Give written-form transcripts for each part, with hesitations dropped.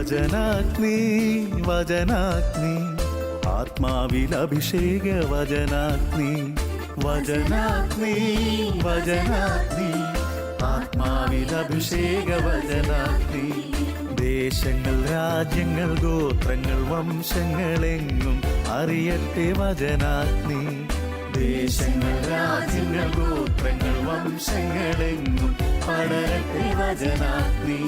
വചനാഗ്നി വചനാഗ്നി ആത്മാവിൽ അഭിഷേക വചനാഗ്നി വചനാഗ്നി വചനാഗ്നി ആത്മാവിൽ അഭിഷേക വചനാഗ്നി ദേശങ്ങൾ രാജ്യങ്ങൾ ഗോത്രങ്ങൾ വംശങ്ങളെങ്ങും അറിയട്ടെ വചനാഗ്നി ദേശങ്ങൾ രാജ്യങ്ങൾ ഗോത്രങ്ങൾ വംശങ്ങളെങ്ങും പടരട്ടെ വചനാഗ്നി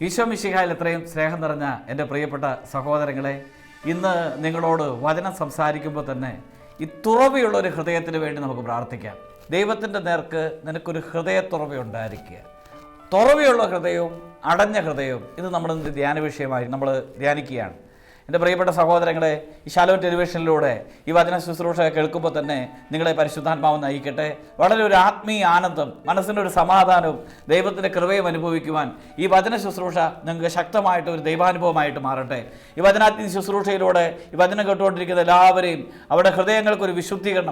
ഈശോ മിശിഹായിൽ എത്രയും സ്നേഹം നിറഞ്ഞ എൻ്റെ പ്രിയപ്പെട്ട സഹോദരങ്ങളെ, ഇന്ന് നിങ്ങളോട് വചനം സംസാരിക്കുമ്പോൾ തന്നെ ഈ തുറവിയുള്ളൊരു ഹൃദയത്തിന് വേണ്ടി നമുക്ക് പ്രാർത്ഥിക്കാം. ദൈവത്തിൻ്റെ നേർക്ക് നിനക്കൊരു ഹൃദയത്തുറവയുണ്ടായിരിക്കുക. തുറവിയുള്ള ഹൃദയവും അടഞ്ഞ ഹൃദയവും ഇത് നമ്മുടെ ധ്യാന വിഷയമായി നമ്മൾ ധ്യാനിക്കുകയാണ്. എൻ്റെ പ്രിയപ്പെട്ട സഹോദരങ്ങളെ, ഈ ശാലോം ടെലിവിഷനിലൂടെ ഈ വചന ശുശ്രൂഷ കേൾക്കുമ്പോൾ തന്നെ നിങ്ങളെ പരിശുദ്ധാത്മാവ് നയിക്കട്ടെ. വളരെ ഒരു ആത്മീയ ആനന്ദം, മനസ്സിൻ്റെ ഒരു സമാധാനവും ദൈവത്തിൻ്റെ കൃപയും അനുഭവിക്കുവാൻ ഈ വചന ശുശ്രൂഷ നിങ്ങൾക്ക് ശക്തമായിട്ട് ഒരു ദൈവാനുഭവമായിട്ട് മാറട്ടെ. ഈ വചനാത്മീയ ശുശ്രൂഷയിലൂടെ ഈ വചനം കേട്ടുകൊണ്ടിരിക്കുന്ന എല്ലാവരെയും അവരുടെ ഹൃദയങ്ങൾക്കൊരു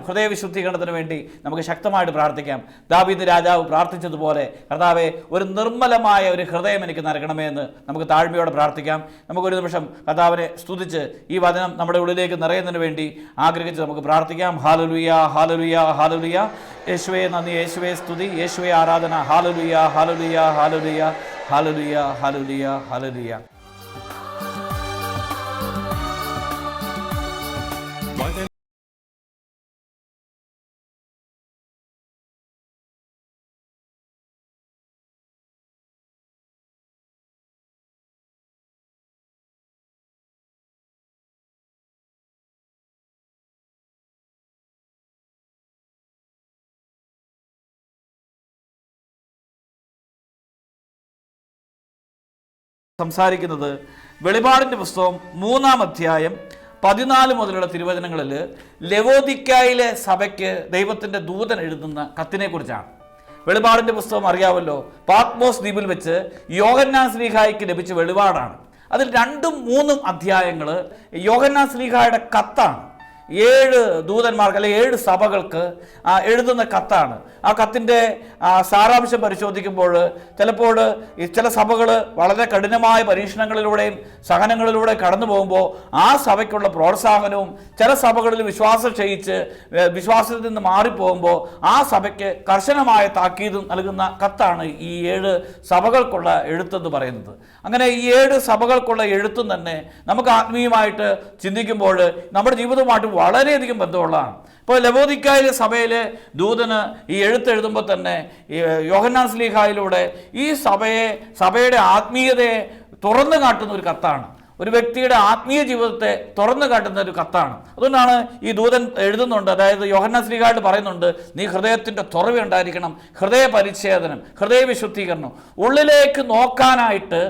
ഹൃദയ വിശുദ്ധീകരണത്തിന് വേണ്ടി നമുക്ക് ശക്തമായിട്ട് പ്രാർത്ഥിക്കാം. ദാവീദ് രാജാവ് പ്രാർത്ഥിച്ചതുപോലെ, കർത്താവേ, ഒരു നിർമ്മലമായ ഒരു ഹൃദയം എനിക്ക് നൽകണമേ എന്ന് നമുക്ക് താഴ്മയോടെ പ്രാർത്ഥിക്കാം. നമുക്കൊരു നിമിഷം കർത്താവിനെ സ്തുതിച്ച് ഈ വചനം നമ്മുടെ ഉള്ളിലേക്ക് നിറയുന്നതിന് വേണ്ടി ആഗ്രഹിച്ച് നമുക്ക് പ്രാർത്ഥിക്കാം. Hallelujah, hallelujah, hallelujah. യേശുവേ നന്ദി, യേശുവേ സ്തുതി, യേശുവേ ആരാധന. Hallelujah, hallelujah, hallelujah, hallelujah, hallelujah, hallelujah. സംസാരിക്കുന്നത് വെളിപാടിൻ്റെ പുസ്തകം 3-ാം അധ്യായം 14 മുതലുള്ള തിരുവചനങ്ങളിൽ ലവോദിക്കായിലെ സഭയ്ക്ക് ദൈവത്തിൻ്റെ ദൂതൻ എഴുതുന്ന കത്തിനെക്കുറിച്ചാണ്. വെളിപാടിൻ്റെ പുസ്തകം അറിയാമല്ലോ, പാത്മോസ് ദ്വീപിൽ വെച്ച് യോഹന്നാൻ ശ്ലീഹായ്ക്ക് ലഭിച്ച വെളിപാടാണ്. അതിൽ 2-3 അധ്യായങ്ങൾ യോഹന്നാൻ ശ്ലീഹായുടെ കത്താണ്. 7 ദൂതന്മാർക്ക് അല്ലെങ്കിൽ 7 സഭകൾക്ക് എഴുതുന്ന കത്താണ്. ആ കത്തിൻ്റെ സാരാംശം പരിശോധിക്കുമ്പോൾ ചിലപ്പോൾ ചില സഭകൾ വളരെ കഠിനമായ പരീക്ഷണങ്ങളിലൂടെയും സഹനങ്ങളിലൂടെ കടന്നു പോകുമ്പോൾ ആ സഭയ്ക്കുള്ള പ്രോത്സാഹനവും, ചില സഭകളിൽ വിശ്വാസം ക്ഷയിച്ച് വിശ്വാസത്തിൽ നിന്ന് മാറിപ്പോകുമ്പോൾ ആ സഭയ്ക്ക് കർശനമായ താക്കീത് നൽകുന്ന കത്താണ് ഈ 7 സഭകൾക്കുള്ള എഴുത്തെന്ന് പറയുന്നത്. അങ്ങനെ ഈ 7 സഭകൾക്കുള്ള എഴുത്തും തന്നെ നമുക്ക് ആത്മീയമായിട്ട് ചിന്തിക്കുമ്പോൾ നമ്മുടെ ജീവിതവുമായിട്ട് വളരെയധികം ബന്ധമുള്ളതാണ്. ഇപ്പോൾ ലവോദിക്കായിലെ സഭയിലെ ദൂതന് ഈ എഴുത്തെഴുതുമ്പോൾ തന്നെ യോഹന്നാൻ ശ്ലീഹായിലൂടെ ഈ സഭയുടെ ആത്മീയതയെ തുറന്നു കാട്ടുന്ന ഒരു കത്താണ്. ഒരു വ്യക്തിയുടെ ആത്മീയ ജീവിതത്തെ തുറന്നു കാട്ടുന്ന ഒരു കത്താണ്. അതുകൊണ്ടാണ് ഈ ദൂതൻ എഴുതുന്നുണ്ട്, അതായത് യോഹന്നാൻ ശ്ലീഹായോട് പറയുന്നുണ്ട്, നീ ഹൃദയത്തിൻ്റെ തുറവുണ്ടായിരിക്കണം, ഹൃദയ പരിച്ഛേദനം, ഹൃദയ വിശുദ്ധീകരണം, ഉള്ളിലേക്ക് നോക്കാനായിട്ട്,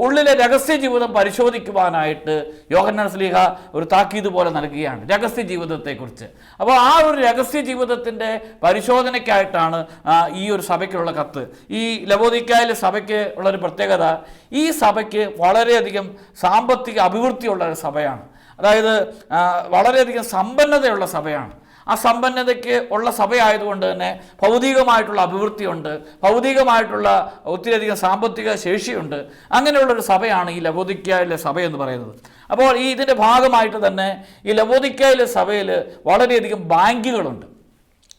ഉള്ളിലെ രഹസ്യ ജീവിതം പരിശോധിക്കുവാനായിട്ട് യോഹന്നാൻ ശ്ലീഹ ഒരു താക്കീത് പോലെ നൽകുകയാണ് രഹസ്യ ജീവിതത്തെക്കുറിച്ച്. അപ്പോൾ ആ ഒരു രഹസ്യ ജീവിതത്തിൻ്റെ പരിശോധനയ്ക്കായിട്ടാണ് ഈ ഒരു സഭയ്ക്കുള്ള കത്ത്. ഈ ലവോദിക്കായിലെ സഭയ്ക്ക് ഉള്ളൊരു പ്രത്യേകത, ഈ സഭയ്ക്ക് വളരെയധികം സാമ്പത്തിക അഭിവൃദ്ധിയുള്ള ഒരു സഭയാണ്. അതായത് വളരെയധികം സമ്പന്നതയുള്ള സഭയാണ്. ആ സമ്പന്നതയ്ക്ക് ഉള്ള സഭയായതുകൊണ്ട് തന്നെ ഭൗതികമായിട്ടുള്ള അഭിവൃദ്ധിയുണ്ട്, ഭൗതികമായിട്ടുള്ള ഒത്തിരിയധികം സാമ്പത്തിക ശേഷിയുണ്ട്. അങ്ങനെയുള്ളൊരു സഭയാണ് ഈ ലവോദിക്കായിലെ സഭ എന്ന് പറയുന്നത്. അപ്പോൾ ഇതിൻ്റെ ഭാഗമായിട്ട് തന്നെ ഈ ലവോദിക്കായിലെ സഭയിൽ വളരെയധികം ബാങ്കുകളുണ്ട്.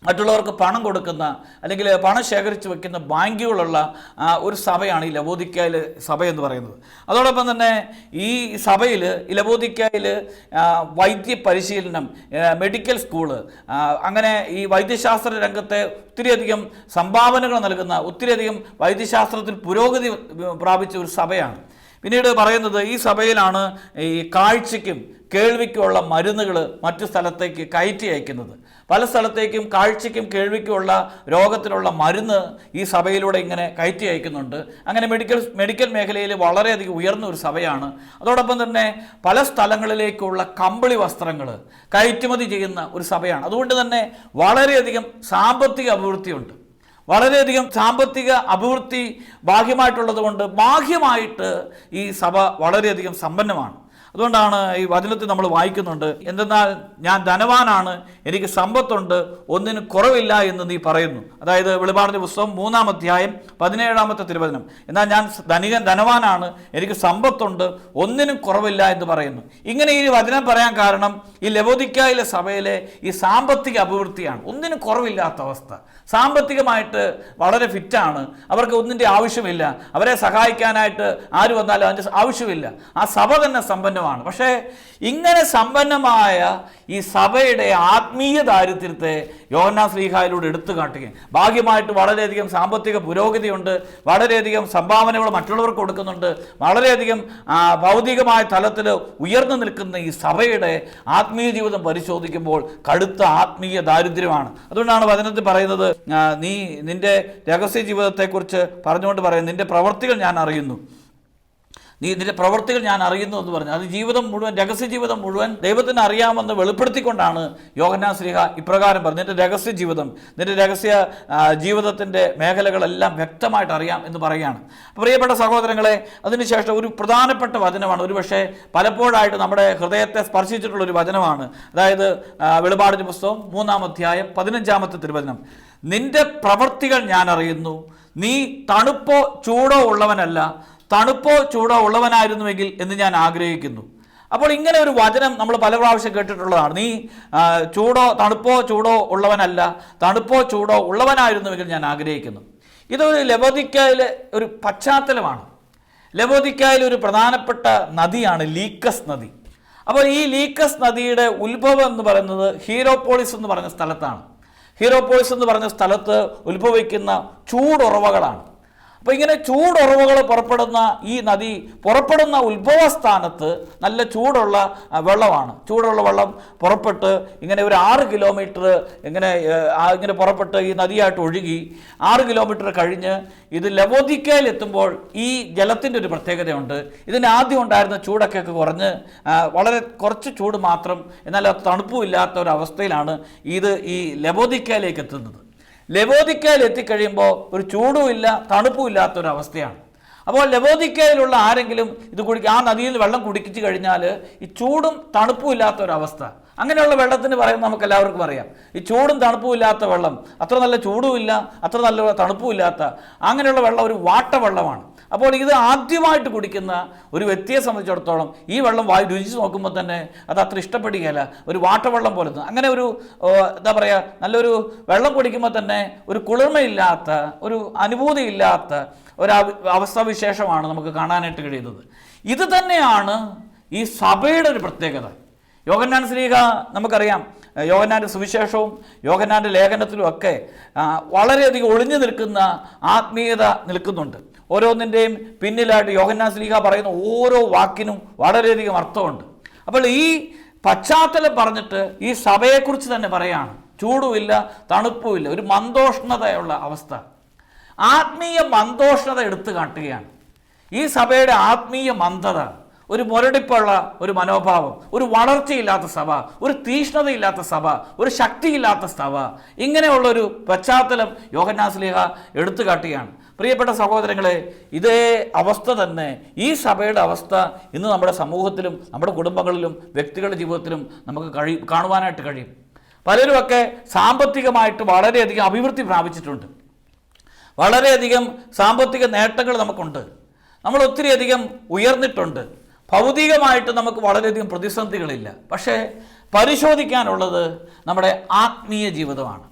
മറ്റുള്ളവർക്ക് പണം കൊടുക്കുന്ന അല്ലെങ്കിൽ പണം ശേഖരിച്ച് വെക്കുന്ന ബാങ്കുകളുള്ള ഒരു സഭയാണ് ഈ ലവോദിക്കായിലെ സഭ എന്ന് പറയുന്നത്. അതോടൊപ്പം തന്നെ ഈ സഭയിൽ ഈ ലവോദിക്കായിൽ വൈദ്യ പരിശീലനം, മെഡിക്കൽ സ്കൂള്, അങ്ങനെ ഈ വൈദ്യശാസ്ത്ര രംഗത്തെ ഒത്തിരിയധികം സംഭാവനകൾ നൽകുന്ന, ഒത്തിരിയധികം വൈദ്യശാസ്ത്രത്തിൽ പുരോഗതി പ്രാപിച്ച ഒരു സഭയാണ്. പിന്നീട് പറയുന്നത്, ഈ സഭയിലാണ് ഈ കാഴ്ചയ്ക്കും കേൾവിക്കുമുള്ള മരുന്നുകൾ മറ്റു സ്ഥലത്തേക്ക് കയറ്റി അയക്കുന്നത്. പല സ്ഥലത്തേക്കും കാഴ്ചയ്ക്കും കേൾവിക്കുമുള്ള രോഗത്തിനുള്ള മരുന്ന് ഈ സഭയിലൂടെ ഇങ്ങനെ കയറ്റി അയക്കുന്നുണ്ട്. അങ്ങനെ മെഡിക്കൽ മേഖലയിൽ വളരെയധികം ഉയർന്ന ഒരു സഭയാണ്. അതോടൊപ്പം തന്നെ പല സ്ഥലങ്ങളിലേക്കുള്ള കമ്പിളി വസ്ത്രങ്ങൾ കയറ്റുമതി ചെയ്യുന്ന ഒരു സഭയാണ്. അതുകൊണ്ട് തന്നെ വളരെയധികം സാമ്പത്തിക അഭിവൃദ്ധിയുണ്ട്. വളരെയധികം സാമ്പത്തിക അഭിവൃദ്ധി ബാഹ്യമായിട്ടുള്ളത് കൊണ്ട് ബാഹ്യമായിട്ട് ഈ സഭ വളരെയധികം സമ്പന്നമാണ്. അതുകൊണ്ടാണ് ഈ വചനത്തിൽ നമ്മൾ വായിക്കുന്നുണ്ട്, എന്തെന്നാൽ ഞാൻ ധനവാനാണ്, എനിക്ക് സമ്പത്തുണ്ട്, ഒന്നിന് കുറവില്ല എന്ന് നീ പറയുന്നു. അതായത് വെളിപാടിൻ്റെ പുസ്തകം 3-ാം അധ്യായം 17-ാമത്തെ തിരുവചനം. എന്നാൽ ഞാൻ ധനവാനാണ്, എനിക്ക് സമ്പത്തുണ്ട്, ഒന്നിനും കുറവില്ല എന്ന് പറയുന്നു. ഇങ്ങനെ ഈ വചനം പറയാൻ കാരണം ഈ ലവോദിക്കയിലെ സഭയിലെ ഈ സാമ്പത്തിക അഭിവൃദ്ധിയാണ്. ഒന്നിനും കുറവില്ലാത്ത അവസ്ഥ. സാമ്പത്തികമായിട്ട് വളരെ ഫിറ്റാണ്, അവർക്ക് ഒന്നിൻ്റെ ആവശ്യമില്ല, അവരെ സഹായിക്കാനായിട്ട് ആര് വന്നാലും അതിൻ്റെ ആവശ്യമില്ല. ആ സഭ തന്നെ സമ്പന്നമാണ്. പക്ഷേ ഇങ്ങനെ സമ്പന്നമായ ഈ സഭയുടെ ആത്മീയ ദാരിദ്ര്യത്തെ യോഹന്നാൻ ശ്ലീഹായിലൂടെ എടുത്തു കാട്ടുകയും, ഭാഗ്യമായിട്ട് വളരെയധികം സാമ്പത്തിക പുരോഗതിയുണ്ട്, വളരെയധികം സംഭാവനകൾ മറ്റുള്ളവർക്ക് കൊടുക്കുന്നുണ്ട്, വളരെയധികം ഭൗതികമായ തലത്തിൽ ഉയർന്നു നിൽക്കുന്ന ഈ സഭയുടെ ആത്മീയ ജീവിതം പരിശോധിക്കുമ്പോൾ കടുത്ത ആത്മീയ ദാരിദ്ര്യമാണ്. അതുകൊണ്ടാണ് വചനത്തിൽ പറയുന്നത്, നിന്റെ രഹസ്യ ജീവിതത്തെക്കുറിച്ച് പറഞ്ഞുകൊണ്ട് പറയുന്നത്, നിന്റെ പ്രവർത്തികൾ ഞാൻ അറിയുന്നു, നിന്റെ പ്രവർത്തികൾ ഞാൻ അറിയുന്നു എന്ന് പറഞ്ഞു. അത് ജീവിതം മുഴുവൻ, രഹസ്യ ജീവിതം മുഴുവൻ ദൈവത്തിന് അറിയാമെന്ന് വെളിപ്പെടുത്തിക്കൊണ്ടാണ് യോഹന്നാൻ ശ്ലീഹ ഇപ്രകാരം പറഞ്ഞു, നിന്റെ രഹസ്യ ജീവിതം, നിന്റെ രഹസ്യ ജീവിതത്തിൻ്റെ മേഖലകളെല്ലാം വ്യക്തമായിട്ട് അറിയാം എന്ന് പറയുകയാണ്. പ്രിയപ്പെട്ട സഹോദരങ്ങളെ, അതിനുശേഷം ഒരു പ്രധാനപ്പെട്ട വചനമാണ്, ഒരുപക്ഷെ പലപ്പോഴായിട്ട് നമ്മുടെ ഹൃദയത്തെ സ്പർശിച്ചിട്ടുള്ളൊരു വചനമാണ്. അതായത് വെളിപാടിൻ്റെ പുസ്തകം 3-ാം അധ്യായം 15-ാമത്തെ തിരുവചനം. നിന്റെ പ്രവർത്തികൾ ഞാൻ അറിയുന്നു, നീ തണുപ്പോ ചൂടോ ഉള്ളവനല്ല, തണുപ്പോ ചൂടോ ഉള്ളവനായിരുന്നുവെങ്കിൽ എന്ന് ഞാൻ ആഗ്രഹിക്കുന്നു. അപ്പോൾ ഇങ്ങനെ ഒരു വചനം നമ്മൾ പല പ്രാവശ്യം കേട്ടിട്ടുള്ളതാണ്. നീ തണുപ്പോ ചൂടോ ഉള്ളവനല്ല, തണുപ്പോ ചൂടോ ഉള്ളവനായിരുന്നുവെങ്കിൽ ഞാൻ ആഗ്രഹിക്കുന്നു. ഇതൊരു ലവോദിക്കയിലെ ഒരു പശ്ചാത്തലമാണ്. ലവോദിക്കയിലെ ഒരു പ്രധാനപ്പെട്ട നദിയാണ് ലീക്കസ് നദി. അപ്പോൾ ഈ ലീക്കസ് നദിയുടെ ഉത്ഭവം എന്ന് പറയുന്നത് ഹീറോപോളിസ് എന്ന് പറഞ്ഞ സ്ഥലത്താണ്. ഹീറോപോളിസ് എന്ന് പറഞ്ഞ സ്ഥലത്ത് ഉത്ഭവിക്കുന്ന ചൂടുറവകളാണ്. അപ്പോൾ ഇങ്ങനെ ചൂടുറവുകൾ പുറപ്പെടുന്ന ഈ നദി പുറപ്പെടുന്ന ഉത്ഭവസ്ഥാനത്ത് നല്ല ചൂടുള്ള വെള്ളമാണ്. ചൂടുള്ള വെള്ളം പുറപ്പെട്ട് ഇങ്ങനെ ഒരു 6 കിലോമീറ്റർ ഇങ്ങനെ പുറപ്പെട്ട് ഈ നദിയായിട്ട് ഒഴുകി 6 കിലോമീറ്റർ കഴിഞ്ഞ് ഇത് ലവോദിക്കയിൽ എത്തുമ്പോൾ ഈ ജലത്തിൻ്റെ ഒരു പ്രത്യേകതയുണ്ട്. ഇതിന് ആദ്യം ഉണ്ടായിരുന്ന ചൂടൊക്കെ കുറഞ്ഞ് വളരെ കുറച്ച് ചൂട് മാത്രം, എന്നാൽ തണുപ്പുമില്ലാത്ത ഒരു അവസ്ഥയിലാണ് ഇത് ഈ ലവോദിക്കയിലേക്ക് എത്തുന്നത്. ലവോദിക്കയിൽ എത്തിക്കഴിയുമ്പോൾ ഒരു ചൂടും ഇല്ല, തണുപ്പും ഇല്ലാത്തൊരവസ്ഥയാണ്. അപ്പോൾ ലവോദിക്കയിലുള്ള ആരെങ്കിലും ഇത് ആ നദിയിൽ വെള്ളം കുടിക്കിച്ചു കഴിഞ്ഞാൽ ഈ ചൂടും തണുപ്പും ഇല്ലാത്തൊരവസ്ഥ. അങ്ങനെയുള്ള വെള്ളത്തിന് പറയുന്നത് നമുക്ക് എല്ലാവർക്കും അറിയാം. ഈ ചൂടും തണുപ്പും ഇല്ലാത്ത വെള്ളം, അത്ര നല്ല ചൂടും ഇല്ല, അത്ര നല്ല തണുപ്പും ഇല്ലാത്ത അങ്ങനെയുള്ള വെള്ളം ഒരു വാട്ടവെള്ളമാണ്. അപ്പോൾ ഇത് ആദ്യമായിട്ട് കുടിക്കുന്ന ഒരു വ്യക്തിയെ സംബന്ധിച്ചിടത്തോളം ഈ വെള്ളം രുചിച്ച് നോക്കുമ്പോൾ തന്നെ അത് അത്ര ഇഷ്ടപ്പെടുകയില്ല. ഒരു വാട്ടവെള്ളം പോലെ അങ്ങനെ ഒരു എന്താ പറയുക, നല്ലൊരു വെള്ളം കുടിക്കുമ്പോൾ തന്നെ ഒരു കുളിർമയില്ലാത്ത, ഒരു അനുഭൂതി ഇല്ലാത്ത ഒരു അവസ്ഥാവിശേഷമാണ് നമുക്ക് കാണാനായിട്ട് കഴിയുന്നത്. ഇത് തന്നെയാണ് ഈ സഭയുടെ ഒരു പ്രത്യേകത. യോഹന്നാൻ ശ്ലീഹ നമുക്കറിയാം, യോഹന്നാൻ്റെ സുവിശേഷവും യോഹന്നാൻ്റെ ലേഖനത്തിലും ഒക്കെ വളരെയധികം ഒളിഞ്ഞു നിൽക്കുന്ന ആത്മീയത നിൽക്കുന്നുണ്ട്. ഓരോന്നിൻ്റെയും പിന്നിലായിട്ട് യോഹന്നാൻ ശ്ലീഹ പറയുന്ന ഓരോ വാക്കിനും വളരെയധികം അർത്ഥമുണ്ട്. അപ്പോൾ ഈ പശ്ചാത്തലം പറഞ്ഞിട്ട് ഈ സഭയെക്കുറിച്ച് തന്നെ പറയാണ്, ചൂടുമില്ല തണുപ്പുമില്ല, ഒരു മന്ദോഷ്ണതയുള്ള അവസ്ഥ, ആത്മീയ മന്ദോഷ്ണത എടുത്തു കാട്ടുകയാണ്. ഈ സഭയുടെ ആത്മീയ മന്ദത, ഒരു മുരടിപ്പുള്ള ഒരു മനോഭാവം, ഒരു വളർച്ചയില്ലാത്ത സഭ, ഒരു തീഷ്ണതയില്ലാത്ത സഭ, ഒരു ശക്തിയില്ലാത്ത സഭ, ഇങ്ങനെയുള്ളൊരു പശ്ചാത്തലം യോഹന്നാൻ ശ്ലീഹ എടുത്തു കാട്ടുകയാണ്. പ്രിയപ്പെട്ട സഹോദരങ്ങളെ, ഇതേ അവസ്ഥ തന്നെ, ഈ സഭയുടെ അവസ്ഥ ഇന്ന് നമ്മുടെ സമൂഹത്തിലും നമ്മുടെ കുടുംബങ്ങളിലും വ്യക്തികളുടെ ജീവിതത്തിലും നമുക്ക് കാണുവാനായിട്ട് കഴിയും. പലരുമൊക്കെ സാമ്പത്തികമായിട്ട് വളരെയധികം അഭിവൃദ്ധി പ്രാപിച്ചിട്ടുണ്ട്, വളരെയധികം സാമ്പത്തിക നേട്ടങ്ങൾ നമുക്കുണ്ട്, നമ്മൾ ഒത്തിരിയധികം ഉയർന്നിട്ടുണ്ട്, ഭൗതികമായിട്ട് നമുക്ക് വളരെയധികം പ്രതിസന്ധികളില്ല. പക്ഷേ പരിശോധിക്കാനുള്ളത് നമ്മുടെ ആത്മീയ ജീവിതമാണ്.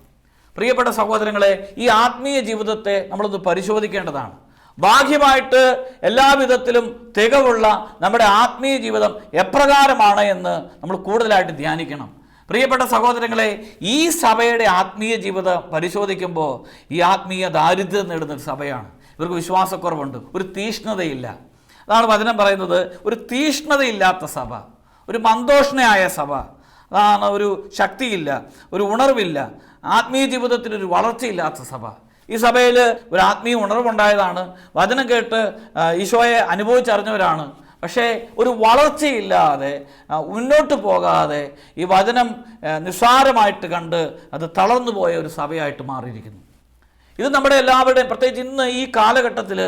പ്രിയപ്പെട്ട സഹോദരങ്ങളെ, ഈ ആത്മീയ ജീവിതത്തെ നമ്മളൊന്ന് പരിശോധിക്കേണ്ടതാണ്. ബാഹ്യമായിട്ട് എല്ലാവിധത്തിലും തികവുള്ള നമ്മുടെ ആത്മീയ ജീവിതം എപ്രകാരമാണ് എന്ന് നമ്മൾ കൂടുതലായിട്ട് ധ്യാനിക്കണം. പ്രിയപ്പെട്ട സഹോദരങ്ങളെ, ഈ സഭയുടെ ആത്മീയ ജീവിതം പരിശോധിക്കുമ്പോൾ ഈ ആത്മീയ ദാരിദ്ര്യം നേടുന്ന സഭയാണ്. ഇവർക്ക് വിശ്വാസക്കുറവുണ്ട്, ഒരു തീഷ്ണതയില്ല. അതാണ് വചനം പറയുന്നത്, ഒരു തീഷ്ണതയില്ലാത്ത സഭ, ഒരു മന്ദോഷ്ണയായ സഭ, അതാണ് ഒരു ശക്തിയില്ല, ഒരു ഉണർവില്ല, ആത്മീയ ജീവിതത്തിനൊരു വളർച്ചയില്ലാത്ത സഭ. ഈ സഭയിൽ ഒരു ആത്മീയ ഉണർവുണ്ടായതാണ്, വചനം കേട്ട് ഈശോയെ അനുഭവിച്ചറിഞ്ഞവരാണ്. പക്ഷേ ഒരു വളർച്ചയില്ലാതെ, മുന്നോട്ട് പോകാതെ, ഈ വചനം നിസ്സാരമായിട്ട് കണ്ട് അത് തളർന്നു പോയ ഒരു സഭയായിട്ട് മാറിയിരിക്കുന്നു. ഇത് നമ്മുടെ എല്ലാവരുടെയും, പ്രത്യേകിച്ച് ഇന്ന് ഈ കാലഘട്ടത്തിൽ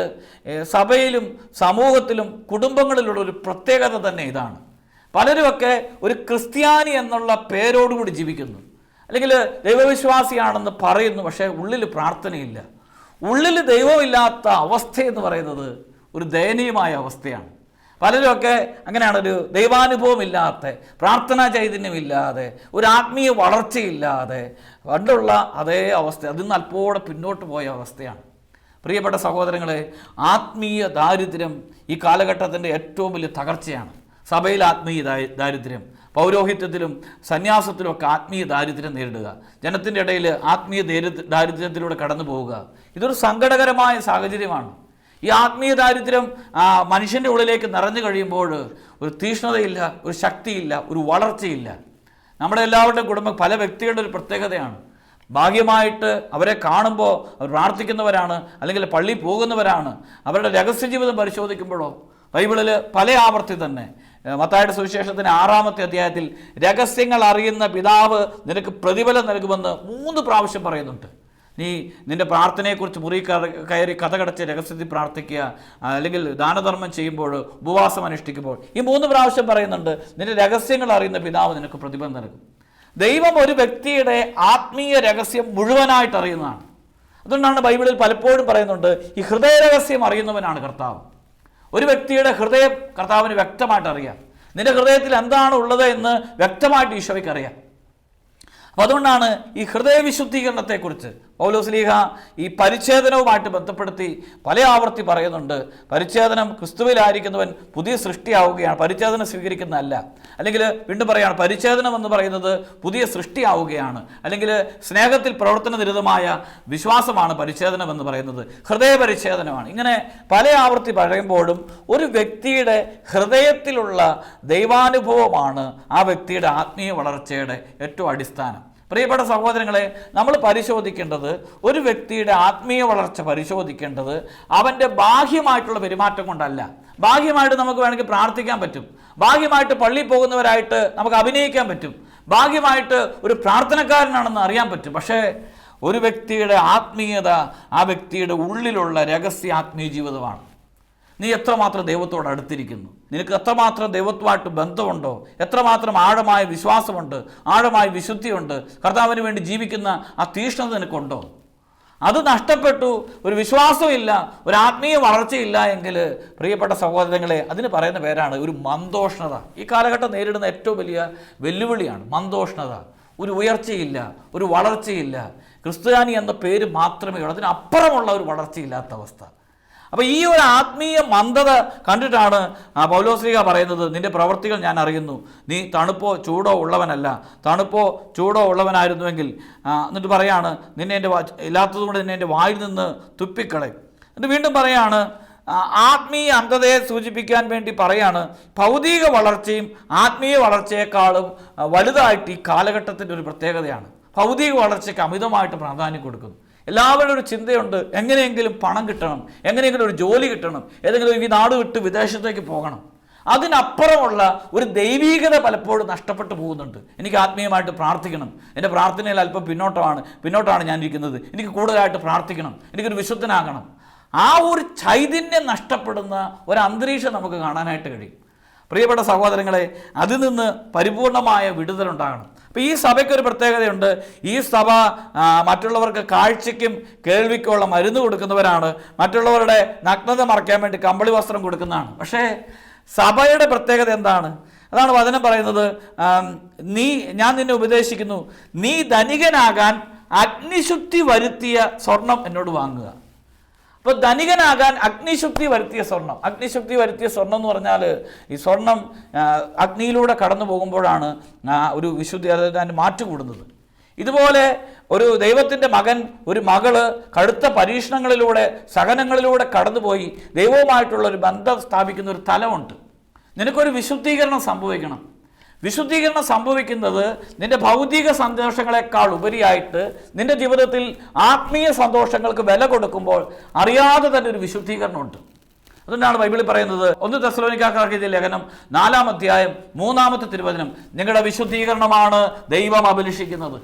സഭയിലും സമൂഹത്തിലും കുടുംബങ്ങളിലുള്ള ഒരു പ്രത്യേകത തന്നെ ഇതാണ്. പലരുമൊക്കെ ഒരു ക്രിസ്ത്യാനി എന്നുള്ള പേരോടുകൂടി ജീവിക്കുന്നു, അല്ലെങ്കിൽ ദൈവവിശ്വാസിയാണെന്ന് പറയുന്നു, പക്ഷേ ഉള്ളിൽ പ്രാർത്ഥനയില്ല. ഉള്ളിൽ ദൈവമില്ലാത്ത അവസ്ഥയെന്ന് പറയുന്നത് ഒരു ദയനീയമായ അവസ്ഥയാണ്. പലരുമൊക്കെ അങ്ങനെയാണ്, ഒരു ദൈവാനുഭവമില്ലാത്ത, പ്രാർത്ഥനാ ചൈതന്യമില്ലാതെ, ഒരു ആത്മീയ വളർച്ചയില്ലാതെ പണ്ടുള്ള അതേ അവസ്ഥ, അതിൽ നിന്ന് അല്പോടെ പിന്നോട്ട് പോയ അവസ്ഥയാണ്. പ്രിയപ്പെട്ട സഹോദരങ്ങളെ, ആത്മീയ ദാരിദ്ര്യം ഈ കാലഘട്ടത്തിൻ്റെ ഏറ്റവും വലിയ തകർച്ചയാണ്. സഭയിൽ ആത്മീയ ദാരിദ്ര്യം, പൗരോഹിത്യത്തിലും സന്യാസത്തിലും ഒക്കെ ആത്മീയ ദാരിദ്ര്യം നേരിടുക, ജനത്തിൻ്റെ ഇടയിൽ ആത്മീയ ദാരിദ്ര്യത്തിലൂടെ കടന്നു പോവുക, ഇതൊരു സങ്കടകരമായ സാഹചര്യമാണ്. ഈ ആത്മീയ ദാരിദ്ര്യം മനുഷ്യൻ്റെ ഉള്ളിലേക്ക് നിറഞ്ഞു കഴിയുമ്പോൾ ഒരു തീഷ്ണതയില്ല, ഒരു ശക്തിയില്ല, ഒരു വളർച്ചയില്ല. നമ്മുടെ എല്ലാവരുടെയും കുടുംബം പല വ്യക്തികളുടെ ഒരു പ്രത്യേകതയാണ്. ഭാഗ്യമായിട്ട് അവരെ കാണുമ്പോൾ അവർ പ്രാർത്ഥിക്കുന്നവരാണ്, അല്ലെങ്കിൽ പള്ളിയിൽ പോകുന്നവരാണ്. അവരുടെ രഹസ്യജീവിതം പരിശോധിക്കുമ്പോഴോ ബൈബിളിൽ പല ആവർത്തി തന്നെ മത്തായിയുടെ സുവിശേഷത്തിന് 6-ാമത്തെ അധ്യായത്തിൽ രഹസ്യങ്ങൾ അറിയുന്ന പിതാവ് നിനക്ക് പ്രതിഫലം നൽകുമെന്ന് 3 പ്രാവശ്യം പറയുന്നുണ്ട്. നീ നിൻ്റെ പ്രാർത്ഥനയെക്കുറിച്ച് മുറി കയറി കഥകടച്ച് രഹസ്യത്തിൽ പ്രാർത്ഥിക്കുക, അല്ലെങ്കിൽ ദാനധർമ്മം ചെയ്യുമ്പോൾ, ഉപവാസം അനുഷ്ഠിക്കുമ്പോൾ, ഈ 3 പ്രാവശ്യം പറയുന്നുണ്ട് നിൻ്റെ രഹസ്യങ്ങൾ അറിയുന്ന പിതാവ് നിനക്ക് പ്രതിഫലം നൽകും. ദൈവം ഒരു വ്യക്തിയുടെ ആത്മീയ രഹസ്യം മുഴുവനായിട്ട് അറിയുന്നതാണ്. അതുകൊണ്ടാണ് ബൈബിളിൽ പലപ്പോഴും പറയുന്നുണ്ട്, ഈ ഹൃദയ രഹസ്യം അറിയുന്നവനാണ് കർത്താവ്. ഒരു വ്യക്തിയുടെ ഹൃദയം കർത്താവിന് വ്യക്തമായിട്ട് അറിയാം. നിന്റെ ഹൃദയത്തിൽ എന്താണ് ഉള്ളത് എന്ന് വ്യക്തമായിട്ട് ഈശോയ്ക്ക് അറിയാം. അപ്പോൾ അതുകൊണ്ടാണ് ഈ ഹൃദയവിശുദ്ധീകരണത്തെക്കുറിച്ച് പൗലോസ്ലീഹ ഈ പരിച്ഛേദനവുമായിട്ട് ബന്ധപ്പെടുത്തി പല ആവർത്തി പറയുന്നുണ്ട്. പരിച്ഛേദനം, ക്രിസ്തുവിലായിരിക്കുന്നവൻ പുതിയ സൃഷ്ടിയാവുകയാണ്, പരിച്ഛേദനം സ്വീകരിക്കുന്നതല്ല. അല്ലെങ്കിൽ വീണ്ടും പറയുകയാണ്, പരിച്ഛേദനം എന്ന് പറയുന്നത് പുതിയ സൃഷ്ടിയാവുകയാണ്, അല്ലെങ്കിൽ സ്നേഹത്തിൽ പ്രവർത്തനനിരതമായ വിശ്വാസമാണ് പരിച്ഛേദനം എന്ന് പറയുന്നത്, ഹൃദയപരിച്ഛേദനമാണ്. ഇങ്ങനെ പല ആവർത്തി പറയുമ്പോഴും ഒരു വ്യക്തിയുടെ ഹൃദയത്തിലുള്ള ദൈവാനുഭവമാണ് ആ വ്യക്തിയുടെ ആത്മീയ വളർച്ചയുടെ ഏറ്റവും അടിസ്ഥാനം. പ്രിയപ്പെട്ട സഹോദരങ്ങളെ, നമ്മൾ പരിശോധിക്കേണ്ടത്, ഒരു വ്യക്തിയുടെ ആത്മീയ വളർച്ച പരിശോധിക്കേണ്ടത് അവൻ്റെ ബാഹ്യമായിട്ടുള്ള പെരുമാറ്റം കൊണ്ടല്ല. ബാഹ്യമായിട്ട് നമുക്ക് വേണമെങ്കിൽ പ്രാർത്ഥിക്കാൻ പറ്റും, ബാഹ്യമായിട്ട് പള്ളിയിൽ പോകുന്നവരായിട്ട് നമുക്ക് അഭിനയിക്കാൻ പറ്റും, ബാഹ്യമായിട്ട് ഒരു പ്രാർത്ഥനക്കാരനാണെന്ന് അറിയാൻ പറ്റും. പക്ഷേ ഒരു വ്യക്തിയുടെ ആത്മീയത ആ വ്യക്തിയുടെ ഉള്ളിലുള്ള രഹസ്യ ആത്മീയ ജീവിതമാണ്. നീ എത്രമാത്രം ദൈവത്തോട് അടുത്തിരിക്കുന്നു, നിനക്ക് എത്രമാത്രം ദൈവത്തുമായിട്ട് ബന്ധമുണ്ടോ, എത്രമാത്രം ആഴമായ വിശ്വാസമുണ്ട്, ആഴമായ വിശുദ്ധിയുണ്ട്, കർത്താവിന് വേണ്ടി ജീവിക്കുന്ന ആ തീഷ്ണത നിനക്കുണ്ടോ? അത് നഷ്ടപ്പെട്ടു, ഒരു വിശ്വാസമില്ല, ഒരു ആത്മീയ വളർച്ചയില്ല എങ്കിൽ പ്രിയപ്പെട്ട സഹോദരങ്ങളെ, അതിന് പറയുന്ന പേരാണ് ഒരു മന്ദോഷ്ണത. ഈ കാലഘട്ടം നേരിടുന്ന ഏറ്റവും വലിയ വെല്ലുവിളിയാണ് മന്ദോഷ്ണത. ഒരു ഉയർച്ചയില്ല, ഒരു വളർച്ചയില്ല, ക്രിസ്ത്യാനി എന്ന പേര് മാത്രമേ ഉള്ളൂ, അതിനപ്പുറമുള്ള ഒരു വളർച്ചയില്ലാത്ത അവസ്ഥ. അപ്പോൾ ഈ ഒരു ആത്മീയ മന്ദത കണ്ടിട്ടാണ് പൗലോസ്ലീഹ പറയുന്നത്, നിന്റെ പ്രവൃത്തികൾ ഞാൻ അറിയുന്നു, നീ തണുപ്പോ ചൂടോ ഉള്ളവനല്ല, തണുപ്പോ ചൂടോ ഉള്ളവനായിരുന്നുവെങ്കിൽ. എന്നിട്ട് പറയാണ്, നിന്നെ എൻ്റെ ഇല്ലാത്തതുകൊണ്ട് നിന്നെ എൻ്റെ വായിൽ നിന്ന് തുപ്പിക്കളയും. എന്നിട്ട് വീണ്ടും പറയാണ്, ആത്മീയ അന്ധതയെ സൂചിപ്പിക്കാൻ വേണ്ടി പറയാണ്, ഭൗതിക വളർച്ചയും ആത്മീയ വളർച്ചയെക്കാളും വലുതായിട്ട് ഈ കാലഘട്ടത്തിൻ്റെ ഒരു പ്രത്യേകതയാണ്. ഭൗതിക വളർച്ചയ്ക്ക് അമിതമായിട്ട് പ്രാധാന്യം കൊടുക്കുന്നു. എല്ലാവരുടെ ഒരു ചിന്തയുണ്ട്, എങ്ങനെയെങ്കിലും പണം കിട്ടണം, എങ്ങനെയെങ്കിലും ഒരു ജോലി കിട്ടണം, ഏതെങ്കിലും ഈ നാട് വിട്ട് വിദേശത്തേക്ക് പോകണം. അതിനപ്പുറമുള്ള ഒരു ദൈവീകത പലപ്പോഴും നഷ്ടപ്പെട്ടു പോകുന്നുണ്ട്. എനിക്ക് ആത്മീയമായിട്ട് പ്രാർത്ഥിക്കണം, എൻ്റെ പ്രാർത്ഥനയിൽ അല്പം പിന്നോട്ടാണ് ഞാൻ ഇരിക്കുന്നത്, എനിക്ക് കൂടുതലായിട്ട് പ്രാർത്ഥിക്കണം, എനിക്കൊരു വിശുദ്ധനാകണം. ആ ഒരു ചൈതന്യം നഷ്ടപ്പെടുന്ന ഒരു അന്തരീക്ഷം നമുക്ക് കാണാനായിട്ട് കഴിയും. പ്രിയപ്പെട്ട സഹോദരങ്ങളെ, അതിൽ നിന്ന് പരിപൂർണമായ വിടുതലുണ്ടാകണം. അപ്പോൾ ഈ സഭയ്ക്കൊരു പ്രത്യേകതയുണ്ട്. ഈ സഭ മറ്റുള്ളവർക്ക് കാഴ്ചയ്ക്കും കേൾവിക്കുമുള്ള മരുന്ന് കൊടുക്കുന്നവരാണ്, മറ്റുള്ളവരുടെ നഗ്നത മറയ്ക്കാൻ വേണ്ടി കമ്പിളി വസ്ത്രം കൊടുക്കുന്നതാണ്. പക്ഷേ സഭയുടെ പ്രത്യേകത എന്താണ്? അതാണ് വചനം പറയുന്നത്, ഞാൻ നിന്നെ ഉപദേശിക്കുന്നു, നീ ധനികനാകാൻ അഗ്നിശുദ്ധി വരുത്തിയ സ്വർണം എന്നോട് വാങ്ങുക. അപ്പോൾ ധനികനാകാൻ അഗ്നിശുദ്ധി വരുത്തിയ സ്വർണം. അഗ്നിശുദ്ധി വരുത്തിയ സ്വർണം എന്ന് പറഞ്ഞാൽ ഈ സ്വർണം അഗ്നിയിലൂടെ കടന്നു പോകുമ്പോഴാണ് ഒരു വിശുദ്ധി, അതായത് അതിന് മാറ്റുകൂടുന്നത്. ഇതുപോലെ ഒരു ദൈവത്തിൻ്റെ മകൻ, ഒരു മകള് കടുത്ത പരീക്ഷണങ്ങളിലൂടെ, സഹനങ്ങളിലൂടെ കടന്നുപോയി ദൈവവുമായിട്ടുള്ള ഒരു ബന്ധം സ്ഥാപിക്കുന്ന ഒരു തലമുണ്ട്. നിനക്കൊരു വിശുദ്ധീകരണം സംഭവിക്കണം. വിശുദ്ധീകരണം സംഭവിക്കുന്നത് നിന്റെ ഭൗതിക സന്തോഷങ്ങളെക്കാൾ ഉപരിയായിട്ട് നിന്റെ ജീവിതത്തിൽ ആത്മീയ സന്തോഷങ്ങൾക്ക് വില കൊടുക്കുമ്പോൾ അറിയാതെ തന്നെ ഒരു വിശുദ്ധീകരണമുണ്ട്. അതുകൊണ്ടാണ് ബൈബിളിൽ പറയുന്നത്, 1 തെസ്സലോനിക്കക്കാർക്ക് എഴുതിയ ലേഖനം 4-ാം അധ്യായം 3-ാമത്തെ തിരുവചനം, നിങ്ങളുടെ വിശുദ്ധീകരണമാണ് ദൈവം അഭിലഷിക്കുന്നത്.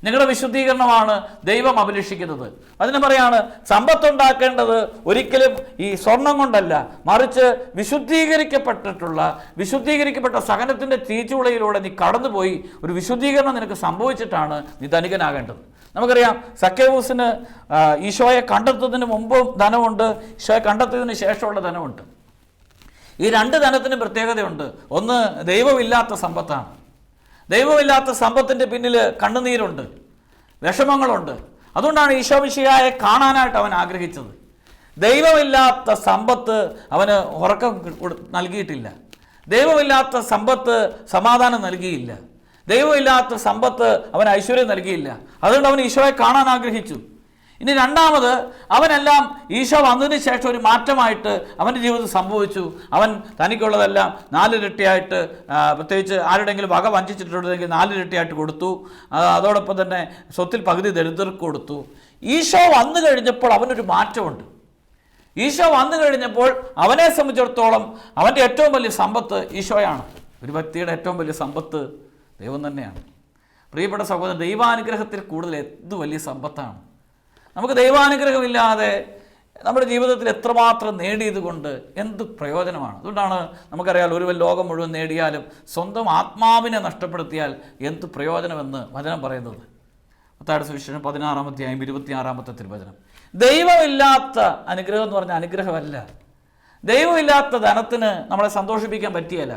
നിങ്ങളുടെ വിശുദ്ധീകരണമാണ് ദൈവം അഭിലഷിക്കുന്നത്. അതിന് പറയാണ്, സമ്പത്തുണ്ടാക്കേണ്ടത് ഒരിക്കലും ഈ സ്വർണം കൊണ്ടല്ല, മറിച്ച് വിശുദ്ധീകരിക്കപ്പെട്ട സഹനത്തിൻ്റെ തീച്ചുളയിലൂടെ നീ കടന്നുപോയി ഒരു വിശുദ്ധീകരണം നിനക്ക് സംഭവിച്ചിട്ടാണ് നീ ധനികനാകേണ്ടത്. നമുക്കറിയാം, സക്കേവൂസിന് ഈശോയെ കണ്ടെത്തുന്നതിന് മുമ്പും ധനമുണ്ട്, ഈശോയെ കണ്ടെത്തിയതിന് ശേഷമുള്ള ധനമുണ്ട്. ഈ രണ്ട് ധനത്തിനും പ്രത്യേകതയുണ്ട്. ഒന്ന്, ദൈവമില്ലാത്ത സമ്പത്താണ്. ദൈവമില്ലാത്ത സമ്പത്തിൻ്റെ പിന്നിൽ കണ്ണുനീരുണ്ട്, വിഷമങ്ങളുണ്ട്. അതുകൊണ്ടാണ് ഈശോ മിശിഹായെ കാണാനായിട്ട് അവൻ ആഗ്രഹിച്ചത്. ദൈവമില്ലാത്ത സമ്പത്ത് അവന് ഉറക്കം നൽകിയിട്ടില്ല. ദൈവമില്ലാത്ത സമ്പത്ത് സമാധാനം നൽകിയില്ല. ദൈവമില്ലാത്ത സമ്പത്ത് അവൻ ഐശ്വര്യം നൽകിയില്ല. അതുകൊണ്ട് അവൻ ഈശോയെ കാണാൻ ആഗ്രഹിച്ചു. ഇനി രണ്ടാമത്, അവനെല്ലാം ഈശോ വന്നതിന് ശേഷം ഒരു മാറ്റമായിട്ട് അവൻ്റെ ജീവിതത്തിൽ സംഭവിച്ചു. അവൻ തനിക്കുള്ളതെല്ലാം 4 ഇരട്ടിയായിട്ട്, പ്രത്യേകിച്ച് ആരുടെങ്കിലും വക വഞ്ചിച്ചിട്ടുണ്ടെങ്കിൽ 4 ഇരട്ടിയായിട്ട് കൊടുത്തു. അതോടൊപ്പം തന്നെ സ്വത്തിൽ പകുതി ദരിദ്രർക്ക് കൊടുത്തു. ഈശോ വന്നു കഴിഞ്ഞപ്പോൾ അവനൊരു മാറ്റമുണ്ട്. ഈശോ വന്നു കഴിഞ്ഞപ്പോൾ അവനെ സംബന്ധിച്ചിടത്തോളം അവൻ്റെ ഏറ്റവും വലിയ സമ്പത്ത് ഈശോയാണ്. ഒരു വ്യക്തിയുടെ ഏറ്റവും വലിയ സമ്പത്ത് ദൈവം തന്നെയാണ്. പ്രിയപ്പെട്ട സഹോദരൻ, ദൈവാനുഗ്രഹത്തിൽ കൂടുതൽ എന്ത് വലിയ സമ്പത്താണ്. നമുക്ക് ദൈവാനുഗ്രഹമില്ലാതെ നമ്മുടെ ജീവിതത്തിൽ എത്രമാത്രം നേടിയത് കൊണ്ട് എന്ത് പ്രയോജനമാണ്. അതുകൊണ്ടാണ് നമുക്കറിയാം, ഒരു ലോകം മുഴുവൻ നേടിയാലും സ്വന്തം ആത്മാവിനെ നഷ്ടപ്പെടുത്തിയാൽ എന്ത് പ്രയോജനമെന്ന് വചനം പറയുന്നത്. മത്തായിയുടെ സുവിശേഷം 16-ാം അധ്യായം 26-ാമത്തെ തിരുവചനം. ദൈവമില്ലാത്ത അനുഗ്രഹം എന്ന് പറഞ്ഞാൽ അനുഗ്രഹമല്ല. ദൈവമില്ലാത്ത ധനത്തിന് നമ്മളെ സന്തോഷിപ്പിക്കാൻ പറ്റിയല്ല.